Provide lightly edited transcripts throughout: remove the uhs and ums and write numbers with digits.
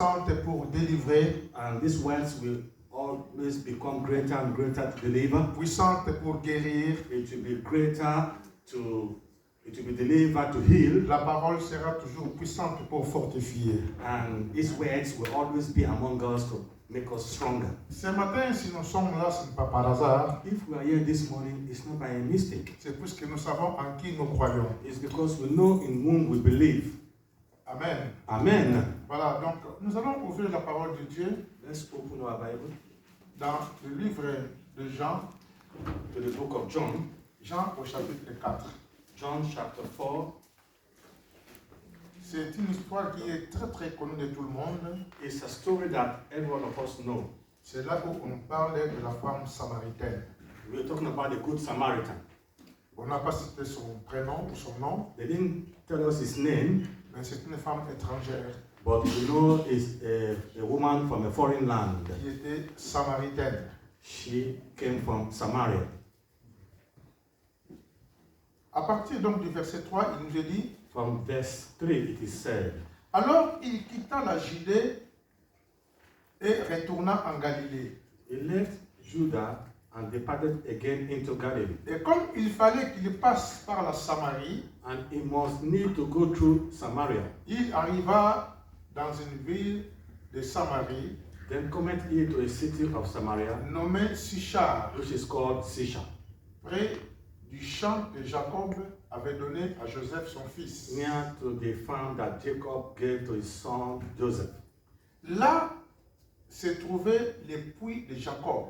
Pour délivrer, and these words will always become greater and greater to deliver. puissante pour guérir. It will be greater to, it will be delivered to heal. La parole sera toujours puissante pour fortifier. And these words will always be among us to make us stronger. Ce matin, si nous sommes là, ce n'est pas par hasard. If we are here this morning, it's not by a mistake. C'est puisque nous savons en qui nous croyons. It's because we know in whom we believe. Amen. Amen. Voilà, donc nous allons ouvrir la parole de Dieu. Let's open our Bible dans le livre de Jean, to the book of John. Jean au chapitre 4. John chapter 4. C'est une histoire qui est très très connue de tout le monde. It's a story that every one of us know. C'est là où on parlait de la femme samaritaine. We're talking about the Good Samaritan. On n'a pas cité son prénom ou son nom. They didn't tell us his name. Mais c'est une femme étrangère. But we know it's a woman from a foreign land. Qui était samaritaine. She came from Samaria. À partir donc du verset 3, il nous est dit. From verse 3 it is said. Alors il quitta la Judée et retourna en Galilée. He left Judah and departed again into Galilee. Et comme il fallait qu'il passe par la Samarie, and he must need to go through Samaria. Il arriva dans une ville de Samarie. Then cometh he to a city of Samaria, nommée Sychar, which is called Sychar, près du champ que Jacob avait donné à Joseph son fils. near to the farm that Jacob gave to his son Joseph. Là se trouvaient les puits de Jacob.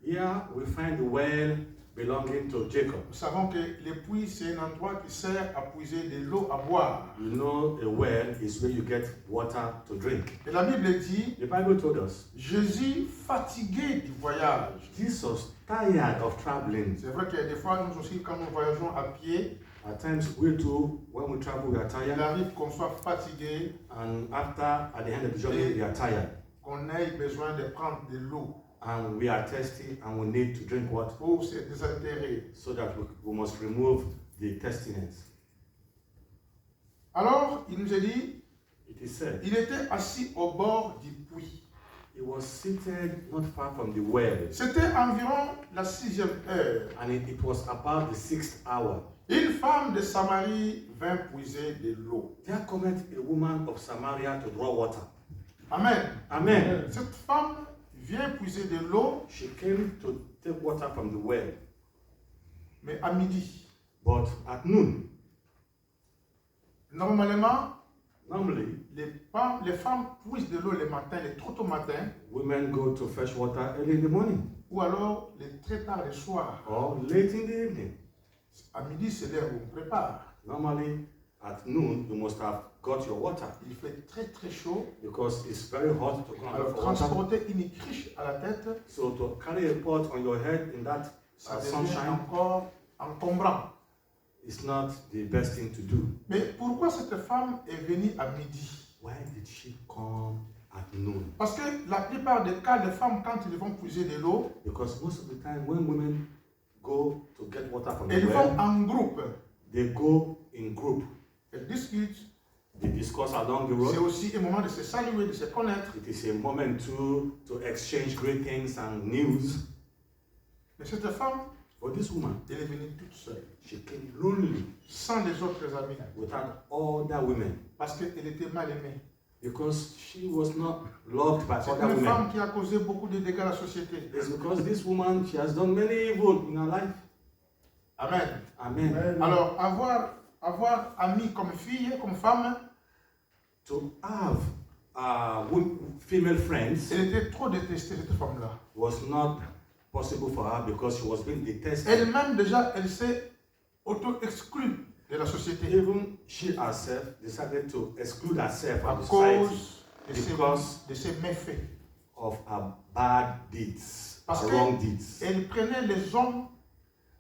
Here we find the well belonging to Jacob. Nous savons que les puits, c'est un endroit qui sert à puiser de l'eau à boire. You know, a well is where you get water to drink. Et la Bible dit, The Bible told us, Jésus, fatigué du voyage. Jesus, tired of traveling. C'est vrai que des fois, nous aussi, quand nous voyageons à pied, At times, we too, when we travel, we are il tired. arrive qu'on soit fatigué, And after, at the end of the journey, we are tired. qu'on ait besoin de prendre de l'eau And we are thirsty and we need to drink water. pour se désaltérer. So that we must remove the thirstiness. Alors, il nous a dit, It is said, il était assis au bord du puits. he was seated not far from the well. C'était environ la 6e heure. And it was about the 6th hour. Une femme de Samarie vint puiser de l'eau. There cometh a woman of Samaria to draw water. Amen. Amen. Cette femme vient puiser de l'eau, She came to take water from the well. mais à midi. But at noon, Normally, les femmes puisent de l'eau le matin, les trop tôt matin, women go to fetch water early in the morning ou alors les très tard le soir. or late in the evening. À midi, c'est l'heure où on prépare. Normally, at noon, you must have got your water Il fait très très chaud. because it's very hot to come Alors, for water. transporter une criche à la tête, So to carry a pot on your head in that ça devient sunshine encore encombrant. is not the best thing to do. Mais pourquoi cette femme est venue à midi? Why did she come at noon? Parce que la plupart des cas, les femmes, quand ils vont puiser de l'eau, Because most of the time when women go to get water from the elles vont well, en groupe. they go in group. Elles discutent. They discuss along the C'est road. aussi un moment de se saluer, de se connaître. It is a moment to exchange greetings and news. Mais cette femme, For this woman, elle est venue toute seule, she came lonely sans les autres amis, without other women parce qu'elle était mal aimée. because she was not loved by C'est other une women. femme qui a causé beaucoup de dégâts à la société. It's because this woman, she has done many evil in her life. Amen. Amen. Alors, avoir ami comme fille, comme femme, To have female friends elle était trop détestée, cette femme-là. was not possible for her because she was being detested. Elle-même, déjà, elle s'est auto-exclue de la société Even she herself decided to exclude herself à from the society cause de ses méfaits. of her bad deeds, Parce her que wrong deeds. elle prenait les hommes,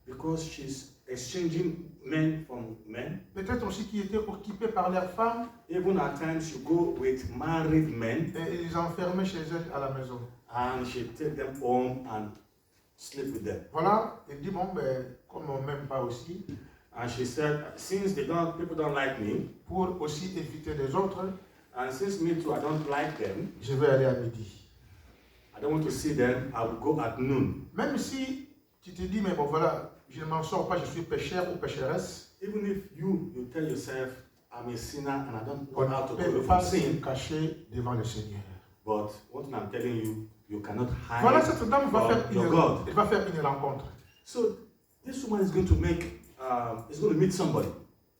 Because she's exchanging men from men. peut-être aussi qui étaient occupés par leurs femmes, Even at times you go with married men et ils enfermaient chez elles à la maison. and she take them home and sleep with them. Voilà, elle dit, bon, ben, comme on ne m'aime pas aussi, And she said, since people don't like me, pour aussi éviter les autres, And since me too, I don't like them, je vais aller à midi. I don't want to see them, I will go at noon. Même si tu te dis, mais bon voilà, je ne m'en sors pas, je suis pécheur ou pécheresse, Even if you tell yourself, I'm a sinner and I don't on know how to ne go peut away pas from se sin, cacher devant le Seigneur. but one thing I'm telling you, you cannot hide Voilà, cette dame va from faire your God. elle va faire une rencontre. So this woman is going to is going to meet somebody.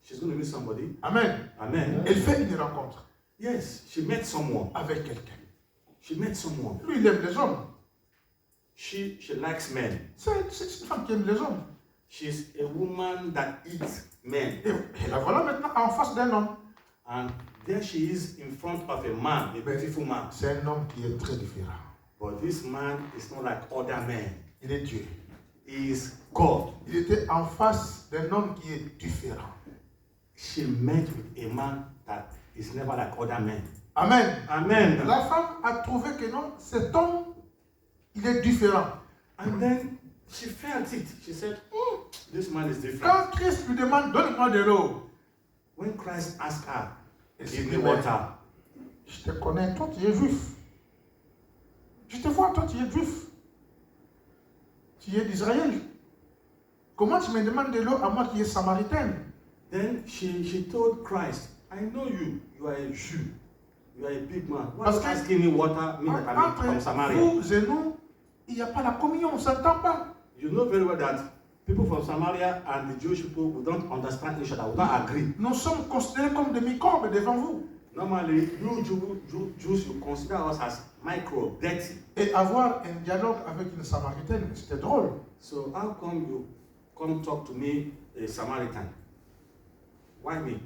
She's going to meet somebody. Amen. Amen. Elle fait une rencontre Yes, she met someone. avec quelqu'un. She met someone. Lui, il aime les hommes. She likes men. C'est une femme qui aime les hommes. She's a woman that eats men. Et la voilà maintenant en face d'un homme. And there she is in front of a man, a beautiful man. C'est un homme qui est très différent. But this man is not like other men. Il est Dieu. He is God. Il était en face d'un homme qui est différent. She met with a man that is never like other men. Amen. Amen. La femme a trouvé que non, cet homme, il est différent. And then she felt it. She said, this man is different. Quand Christ lui demande, donne-moi de l'eau. When Christ asked her, Elle give s'est me dit, water. je te connais, toi tu es juif. Je te vois, toi tu es juif. Tu es d'Israël. Comment tu me demandes de l'eau à moi qui est samaritaine? Then she told Christ, I know you. You are a Jew. You are a big man. Why Parce are you que asking me water? Me that I'm from entre Samaria. vous et nous, il n'y a pas la communion, on ne s'entend pas. You know very well that people from Samaria and the Jewish people who don't understand each other, will not agree. Nous sommes considérés comme des microbes devant vous. Normally, you Jews, you consider us as micro, dirty. Et avoir un dialogue avec une samaritaine, c'était drôle. So how come you come talk to me, a Samaritan? Why me?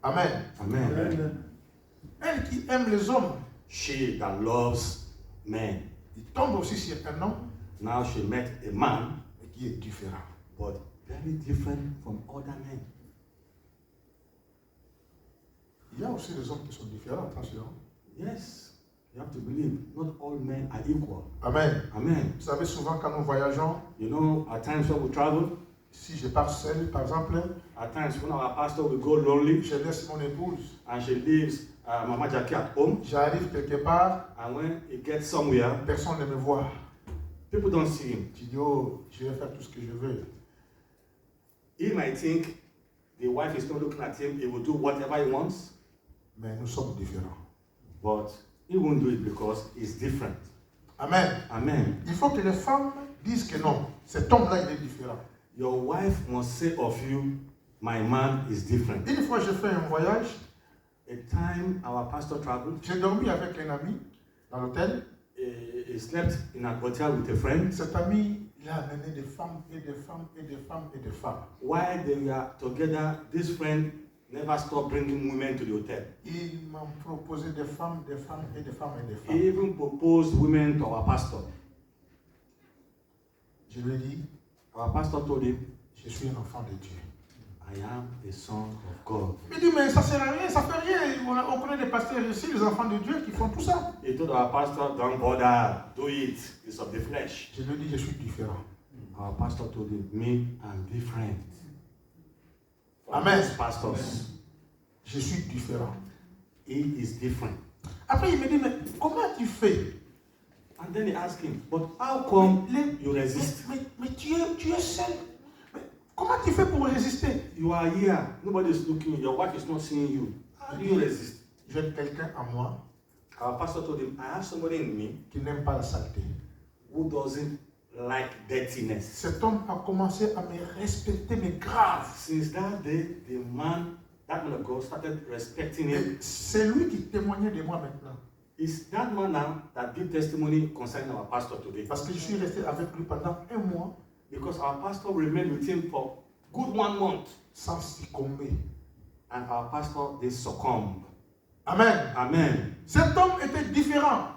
Amen. Amen. Elle qui aime les hommes, She that loves men. il tombe aussi sur un homme Now she met a man, qui est différent. but very different from other men. Il y a aussi des hommes qui sont différents, attention. Yes, you have to believe not all men are equal. Amen. Amen. Vous savez, souvent quand nous voyageons, You know, at times when we travel, si je pars seul, par exemple, at times when our pastor will go lonely je laisse mon épouse, and she leaves Mama Jackie at home, j'arrive quelque part, and when he gets somewhere, personne ne me voit. people don't see him. Tu dis, oh, je vais faire tout ce que je veux. He might think the wife is not looking at him, he will do whatever he wants, Mais nous sommes différents. but he won't do it because he's different. Amen. Amen. Il faut que les femmes disent que non, cet homme-là, il est différent. Your wife must say of you, my man is different. Une fois, j'ai fait un voyage, A time our pastor traveled, j'ai dormi avec un ami dans l'hôtel. he slept in an hotel with a friend. Cet ami, il a amené des femmes et des femmes et des femmes et des femmes. While they were together, this friend never stopped bringing women to the hotel. Il m'a proposé des femmes, des femmes et des femmes et des He femmes. even proposed women to our pastor. Je lui ai dit, Our pastor told him, je suis un enfant de Dieu. I am a son of God. Il dit, mais ça ne sert à rien, ça ne fait rien. On connaît des pasteurs ici, les enfants de Dieu qui font tout ça. He told our pastor, don't bother, do it, it's of the flesh. Je lui ai dit, je suis différent. Our pastor told him, me, I'm different. Amen. Most pastors, Je suis différent. he is different. Après, il me dit, mais comment tu fais? And then he asked him, but how come you resist? Mais tu es seul. Mais comment tu fais pour résister? You are here, nobody is looking, your wife is not seeing you. How do you resist? J'ai quelqu'un à moi Our pastor told him, I have somebody in me qui n'aime pas la saleté. who doesn't like dirtiness. Cet homme a commencé à me respecter, mais grave. Since that day, that man of God started respecting him. Et c'est lui qui témoignait de moi maintenant. It's that man now that give testimony concerning our pastor today. Parce que je suis resté avec lui pendant un mois Because our pastor remained with him for good 1 month. sans succomber. And our pastor, they succumbed. Amen. Amen. Cet homme était différent.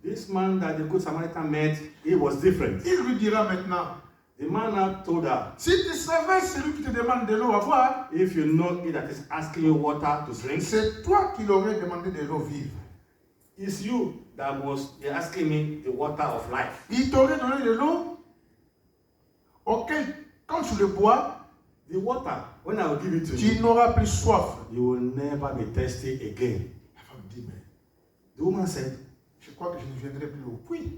This man that the good Samaritan met, he was different. Il lui dira maintenant, The man now told her, si tu savais celui qui te demande de l'eau à boire, if you know he that is asking you water to drink, c'est toi qui l'aurais demandé de l'eau vive. it's you that was asking me the water of life. Il t'aurait donné de l'eau auquel, quand tu le bois, The water, when I will give it to tu you, n'auras plus soif. you will never be thirsty again. La femme dit, mais The woman said, je crois que je ne viendrai plus au puits.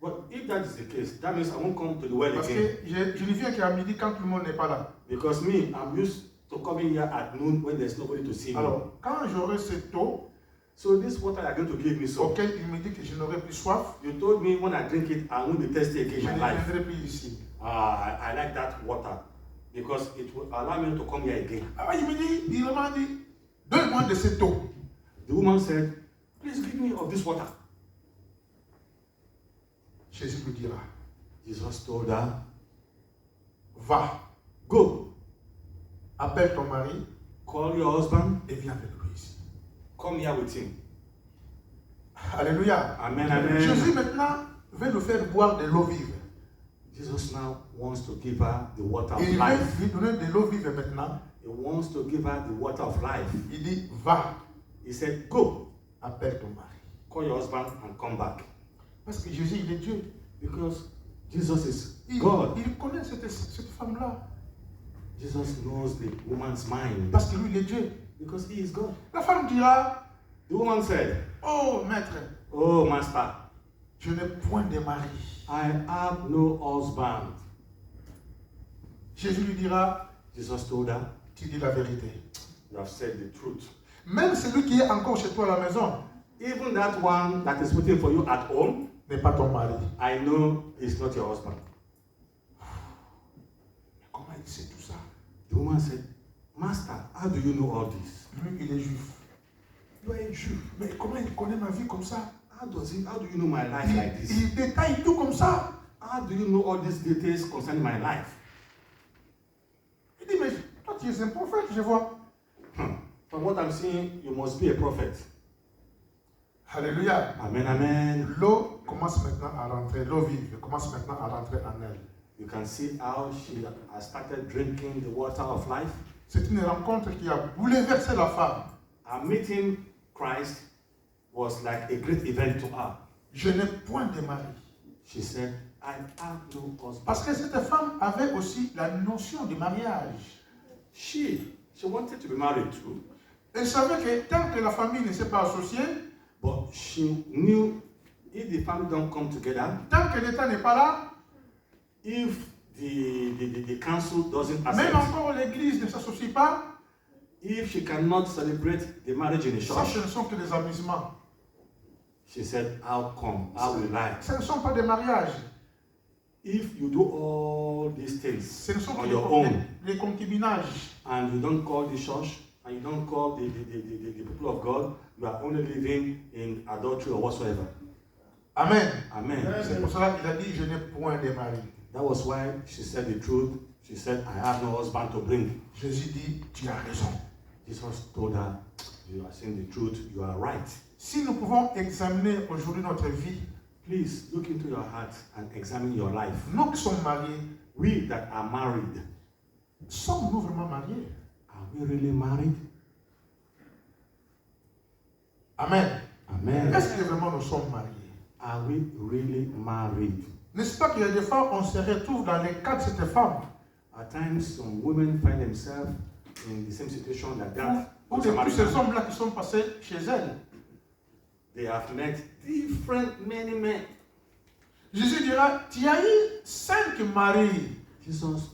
but if that is the case, that means I won't come to the well Parce again. que je ne viens qu'à midi quand tout le monde n'est pas là. Because me, I'm used to coming here at noon when there's nobody to see me. Alors, quand j'aurai cette eau, So this water you're going to give me, so auquel il me dit que je n'aurai plus soif, you told me when I drink it, I won't be thirsty again je in ne my life. viendrai plus ici. I like that water because it will allow me to come here again. Alors, il m'a dit, donne-moi de cette eau. The woman said, please give me of this water. Jésus lui dira, Jesus told her, va, go, appelle ton mari call your husband, et viens avec lui ici. come here with him. Alléluia. Amen, amen. Jésus maintenant veut nous faire boire de l'eau vive. Jesus now wants to give her the water of Il life. veut lui donner de l'eau vive maintenant. He wants to give her the water of life. Il dit, va, He said, go, appelle ton mari. call your husband and come back. Parce que Jésus, il est Dieu. Because Jesus is Il God. connaît cette femme-là. Jesus knows the woman's mind. Parce que lui, il est Dieu. Because he is God. La femme dira, The woman said, oh maître, oh master, je n'ai point de mari. I have no husband. Jésus lui dira, Jesus told her, tu dis la vérité. you have said the truth. Même celui qui est encore chez toi à la maison Even that one that is waiting for you at home, n'est pas ton mari. I know is not your husband. Comment il sait tout ça? The woman said, Master, how do you know all this? Lui, il est juif. You are a Jew. Mais comment il connaît ma vie comme ça? How do you know my life like this? Il détaille tout comme ça. How do you know all these details concerning my life? Il dit, mais toi, tu es un prophète, je vois. From what I'm seeing, you must be a prophet. Alléluia. Amen, amen. L'eau commence maintenant à rentrer, l'eau vive commence maintenant à rentrer en elle. You can see how she has started drinking the water of life. C'est une rencontre qui a bouleversé la femme. Her meeting Christ was like a great event to her. Je n'ai point de mari. She said, I have no husband. Parce que cette femme avait aussi la notion de mariage. She wanted to be married too, Elle savait que tant que la famille ne s'est pas associée, but she knew if the family don't come together, tant que l'État n'est pas là, if the council doesn't même accept, encore l'Église ne s'associe pas, if she cannot celebrate the marriage in a ça church, ce ne sont que des amusements. she said, how come? How will I? Ce ne sont pas des mariages. If you do all these things Ce ne sont on que your own, des concubinages. and you don't call the church, and you don't call the people of God, you are only living in adultery or whatsoever. Amen. Amen. C'est pour cela qu'il a dit, je n'ai point de mari. That was why she said the truth. She said, I have no husband to bring. Jésus dit, tu as raison. Jesus told her, you are saying the truth, you are right. Si nous pouvons examiner aujourd'hui notre vie, Please look into your heart and examine your life. nous qui sommes mariés, We that are married, sommes-nous vraiment mariés? are we really married? Amen. Amen. Est-ce que vraiment nous sommes mariés? Are we really married? N'est-ce pas qu'il y a des fois, on se retrouve dans les cas de cette femme, At times, some women find themselves in the same situation like that. ou with de a tous married ces man. hommes-là qui sont passés chez elle. They have met many men. Jésus dira, tu as eu 5 maris. Jesus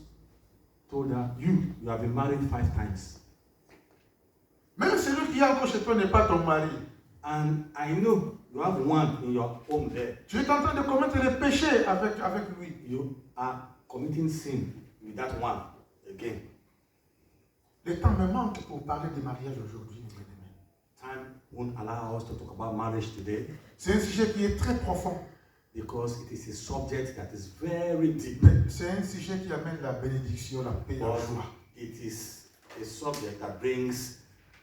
told her, you have been married 5 times. Même celui qui est encore chez toi n'est pas ton mari. And I know you have one in your home there. Tu es en train de commettre le péché avec lui. You are committing sin with that one again. Le temps me manque pour parler de mariage aujourd'hui, mes bien-aimés. Time won't allow us to talk about marriage today C'est un sujet qui est très profond. because it is a subject that is very deep. Mais c'est un sujet qui amène la bénédiction, la paix, la But joie. it is a subject that brings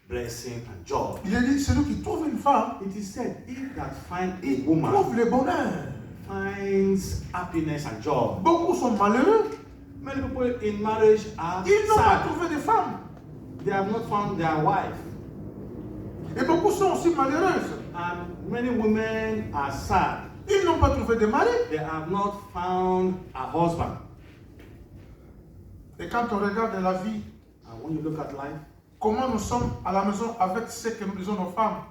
blessing and joy. Il est dit, celui qui trouve une femme, It is said, he that finds a il woman trouve le bonheur. finds happiness and joy. Beaucoup sont malheureux. Many people in marriage are Ils n'ont pas sad. trouvé de femme. They have not found their wife. Et beaucoup sont aussi malheureuses. And many women are sad. Ils n'ont pas trouvé de mari. They have not found a husband. Et quand on regarde la vie, and when you look at life, comment nous sommes à la maison avec ce que nous disons nos femmes,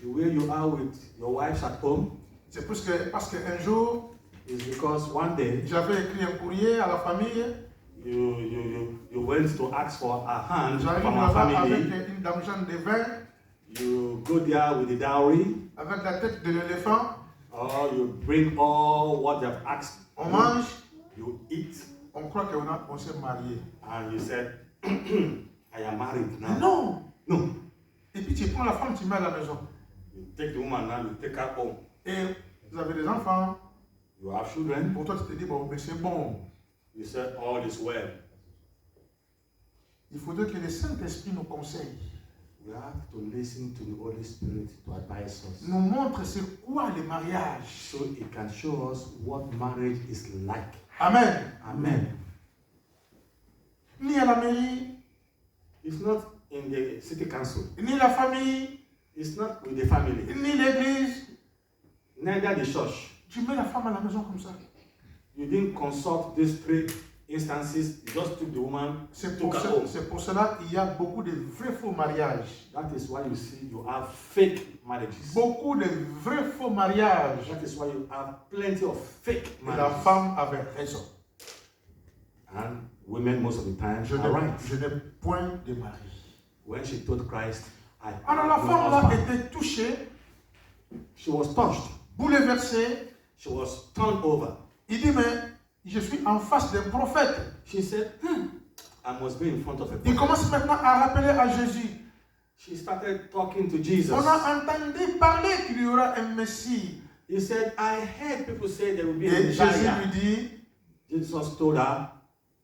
the way you are with your wives at home c'est parce qu'un jour, is because one day j'avais écrit un courrier à la famille. you went to ask for a hand J'arrive from our là-bas avec family. une dame Jeanne de vin, You go there with the dowry, avec la tête de l'éléphant. or you bring all what they've asked. On mange, You eat, on croit qu'on s'est marié. and you said, I am married now. Non. No. Et puis tu prends la femme, tu mets à la maison. You take the woman now, you take her home. Et vous avez des enfants. You have children. Pour toi, tu te dis, bon, mais c'est bon. You said, all is well. Il faudrait que le Saint-Esprit nous conseille. We have to listen to the Holy Spirit to advise us, Nous montre c'est quoi le mariage. so it can show us what marriage is like. Amen. Amen. Ni à la mairie, It's not in the city council. ni la famille, It's not with the family. ni l'église. Neither the church. Tu mets la femme à la maison comme ça. You didn't consult these three instances. You just took the woman, C'est took pour, her home. c'est pour cela qu'il y a beaucoup de vrais faux mariages. That is why you see you have fake marriages. Beaucoup de vrais faux mariages. That is why you have plenty of fake Et la marriages. femme avait raison. And women most of the time Je are right. n'ai point de mari. When she told Christ, I Alors la have no femme là husband, était touchée, she was touched. bouleversée. She was turned over. Il dit, mais je suis en face d'un prophète. She said, I must be in front of a Il prophet. commence maintenant à rappeler à Jésus. She started talking to Jesus. On a entendu parler qu'il y aura un Messie. He said, I heard people say there will be a Et Jésus Messiah. lui dit, Jesus told her,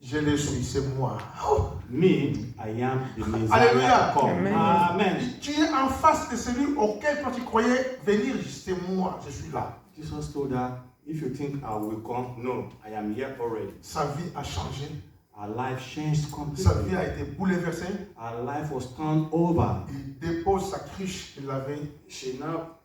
je le suis, c'est moi. Oh, me, I am the Messiah Alléluia. to come. Amen. Amen. tu es en face de celui auquel toi tu croyais venir, c'est moi, je suis là. Jesus told her, if you think I will come, no, I am here already. Sa vie a changé. Her life changed Sa vie completely. a été bouleversée. Her life was turned over. Il dépose sa cruche qu'il avait. She now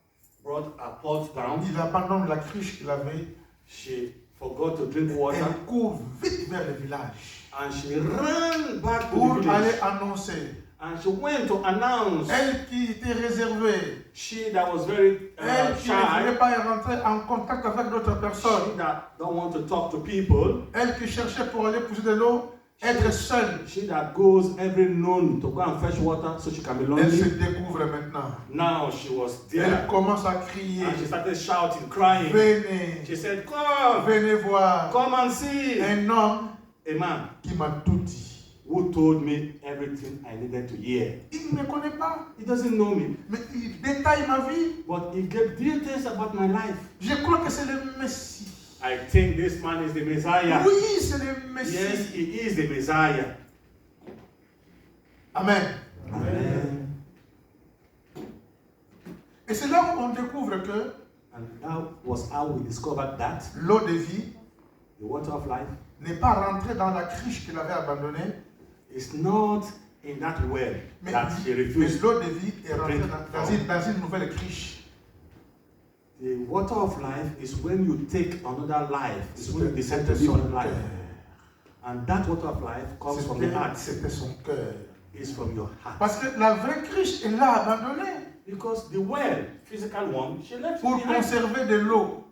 brought her pot down. Il abandonne la cruche qu'il avait. She forgot to drink water. Elle court vite vers le village And she ran back to pour the aller village. annoncer. And she went to announce. Elle qui était réservée, She that was very elle qui ne voulait shy, pas rentrer en contact avec d'autres she personnes, that don't want to talk to people, elle qui cherchait pour aller pousser de l'eau, être seule, she that goes every noon to go and fetch water so she can be elle se lonely. découvre maintenant. Now she was Elle there. commence à crier, And she started shouting, crying. venez, She said, Come, venez voir come and see. un homme A man qui m'a tout dit. who told me everything I needed to hear. Il ne me connaît pas, He doesn't know me, mais il détaille ma vie. but he gave details about my life. Je crois que c'est le Messie. I think this man is the Messiah. Oui, c'est le Messie. Yes, he is the Messiah. Amen. Amen. Et c'est là où on découvre que And that was how we discovered that l'eau de vie the water of life n'est pas rentrée dans la cruche qu'il avait abandonnée, is not in that well mais, that she mais refused. l'eau de vie est rentrée dans une nouvelle cruche. The water of life is when you take another life. It's when you decide to C'était live son another life. cœur. And that water of life comes from the heart. C'était son cœur. It's from your heart. Parce que la vraie cruche, elle l'a abandonnée Because the well, physical one, she left it pour behind. conserver de l'eau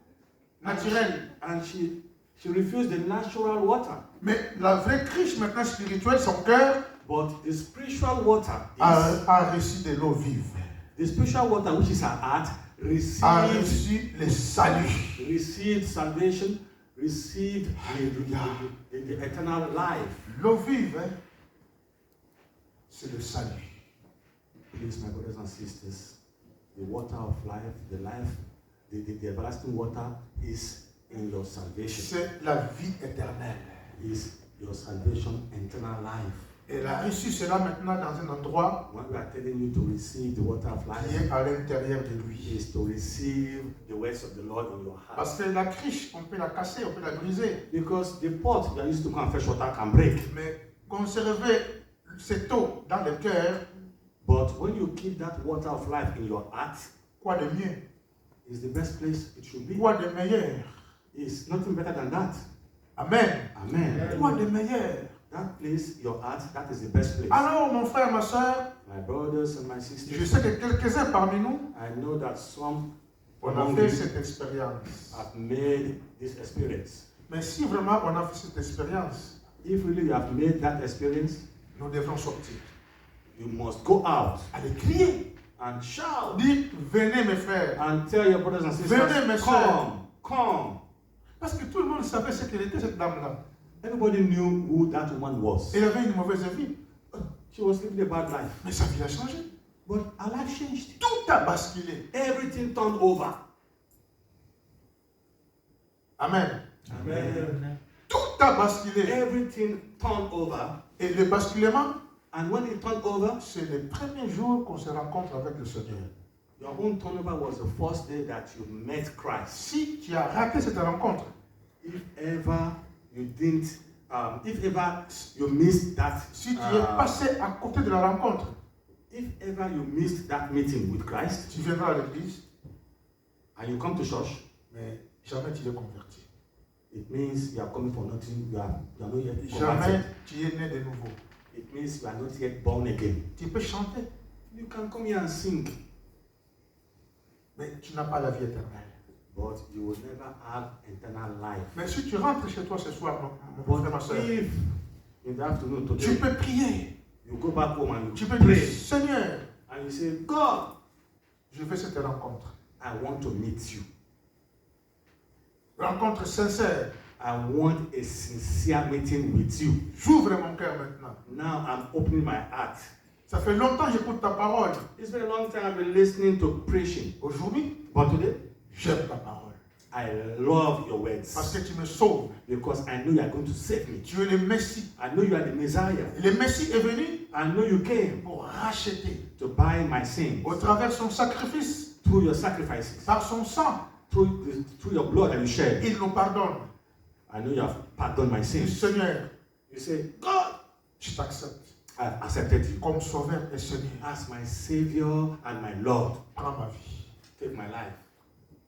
naturelle. And she refused the natural water. Mais la vraie cruche maintenant spirituelle, son cœur, But the spiritual water a reçu de l'eau vive. the spiritual water, which is her heart, A received reçu le salut. salvation, received the eternal life. L'eau vive, hein, c'est le salut. Please, my brothers and sisters, the water of life, the everlasting water is in your salvation. C'est la vie éternelle. Is your salvation, eternal life. Elle a reçu cela maintenant dans un endroit When we are telling you to receive the water of qui life, est à l'intérieur de lui. is to receive the words of the Lord in your heart. Parce que la cruche, on peut la casser, on peut la briser. Because the pot that used to come and fetch water can break. Mais conserver cette eau dans le cœur, But when you keep that water of life in your heart, quoi de mieux? is the best place it should be. Quoi de meilleur? It's nothing better than that. Amen. Amen. Toi, le meilleur. That place, your heart, that is the best place. Alors, mon frère, ma soeur, My brothers and my je sisters, sais que quelques-uns parmi nous, I know that some on a among fait you cette expérience. have made this experience. Mais si vraiment on a fait cette expérience, If really you have made that experience, nous devrons sortir. you must go out Allez crier. and shout Dites, venez mes frères. and tell your brothers and sisters, Venez, mes come, come. Parce que tout le monde savait ce qu'elle était, cette dame-là. Everybody knew who that woman was. Elle avait une mauvaise vie. She was living a bad life. Mais sa vie a changé. But her life changed. Tout a basculé. Everything turned over. Amen. Amen. Tout a basculé. Everything turned over. Et le basculement, And when it turned over, c'est le premier jour qu'on se rencontre avec le Seigneur. your own turnover was the first day that you met Christ. Si tu as raté cette rencontre, If ever you didn't, if ever you missed that, si tu es passé à côté de la rencontre, if ever you missed that meeting with Christ, tu viendras à l'église, and you come to church, mais jamais tu es converti. it means you are coming for nothing. You are not yet Jamais converted. tu es né de nouveau. It means you are not yet born again. Tu peux chanter, You can come here and sing, mais tu n'as pas la vie éternelle. but you will never have eternal life. Mais si tu rentres chez toi ce soir, mon frère, ma But soeur, if in the afternoon tu today peux prier. you go back home and Tu you peux dire, pray Seigneur, and you say, God, je veux cette rencontre. I want to meet you. Rencontre sincère. I want a sincere meeting with you. J'ouvre mon cœur maintenant. Now I'm opening my heart. Ça fait longtemps que j'écoute ta parole. It's been a long time I've been listening to preaching, Aujourd'hui, but today j'aime ta parole. I love your Parce words que tu me sauves. because I know you are going to save me. Tu es le Messie. I know you are the Messiah. Et le Messie est venu I know you came pour racheter to buy my sins au travers son sacrifice, through your sacrifices, par son sang. through your blood that you shed. Il nous pardonne. I know you have pardoned my Dis, sins. Seigneur, You say, God, je t'accepte I have accepted you comme sauveur et Seigneur. as my Savior and my Lord. Prends ma vie. Take my life.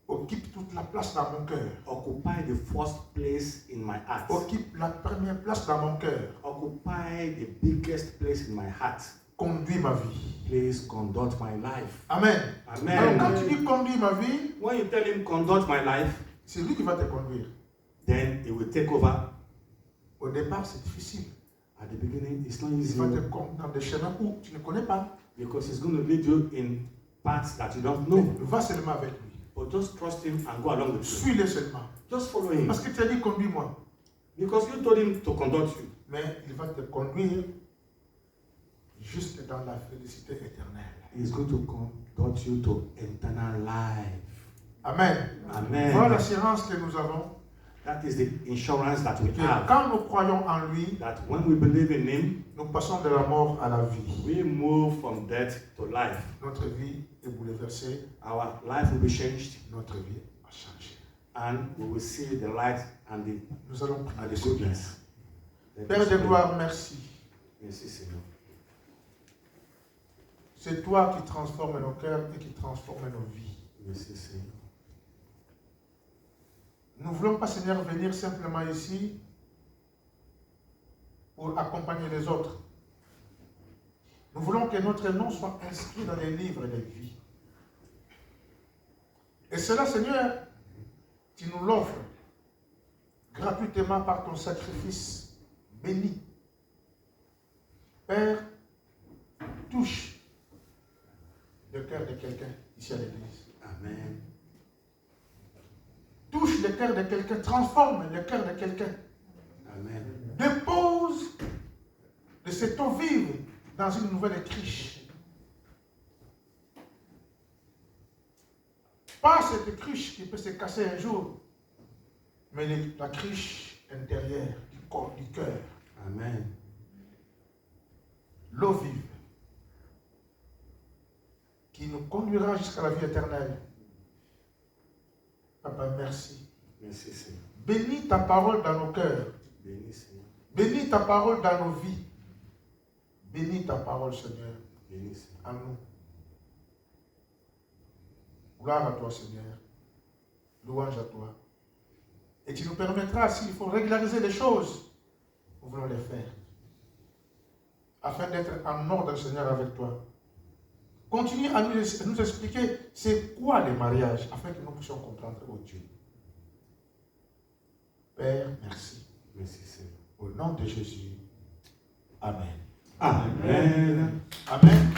Occupe toute la place dans mon cœur. Occupy the first place in my heart. Occupe la première place dans mon cœur. Occupy the biggest place in my heart. Conduis ma vie. Please conduct my life. Amen. Amen. Alors quand tu dis conduis ma vie, When you tell him conduct my life, c'est lui qui va te conduire. then he will take over. Au départ, c'est difficile. At the beginning, it's not Il easy va te conduire dans des chemins où tu ne connais pas. because he's going to lead you in paths that you don't know. Va seulement avec lui. But just trust him and go along with him. Suis-le seulement. Just follow him. Parce que tu as dit conduis-moi. Because you told him to conduct you. Mais il va te conduire jusque dans la félicité éternelle. He's going to conduct you to eternal life. Amen. Amen. Voilà l'assurance que nous avons. That is the insurance that we Que have. quand nous croyons en lui, That when we believe in him, nous passons de la mort à la vie. we move from death to life. Notre vie est bouleversée. Our life will be changed, Notre vie a changé. and we will see the light and Nous allons the prier. goodness. Père de gloire, merci. Merci, Seigneur. C'est toi qui transformes nos cœurs et qui transformes nos vies. Merci, Seigneur. Nous ne voulons pas, Seigneur, venir simplement ici pour accompagner les autres. Nous voulons que notre nom soit inscrit dans les livres de vie. Et cela, Seigneur, tu nous l'offres gratuitement par ton sacrifice béni. Père, touche le cœur de quelqu'un ici à l'église. Amen. Touche le cœur de quelqu'un, transforme le cœur de quelqu'un. Amen. Dépose de cette eau vive dans une nouvelle criche. Pas cette criche qui peut se casser un jour, mais la criche intérieure du corps, du cœur. Amen. L'eau vive qui nous conduira jusqu'à la vie éternelle. Papa, merci. Merci, Seigneur. Bénis ta parole dans nos cœurs. Bénis, Seigneur. Bénis ta parole dans nos vies. Bénis ta parole, Seigneur, Bénis, Seigneur. en nous. Gloire à toi, Seigneur. Louange à toi. Et tu nous permettras, s'il faut régulariser les choses, nous voulons les faire. Afin d'être en ordre, Seigneur, avec toi. Continue à nous expliquer c'est quoi les mariages, afin que nous puissions comprendre, oh Dieu. Père, merci. Merci, Seigneur. Au nom de Jésus. Amen. Amen. Amen.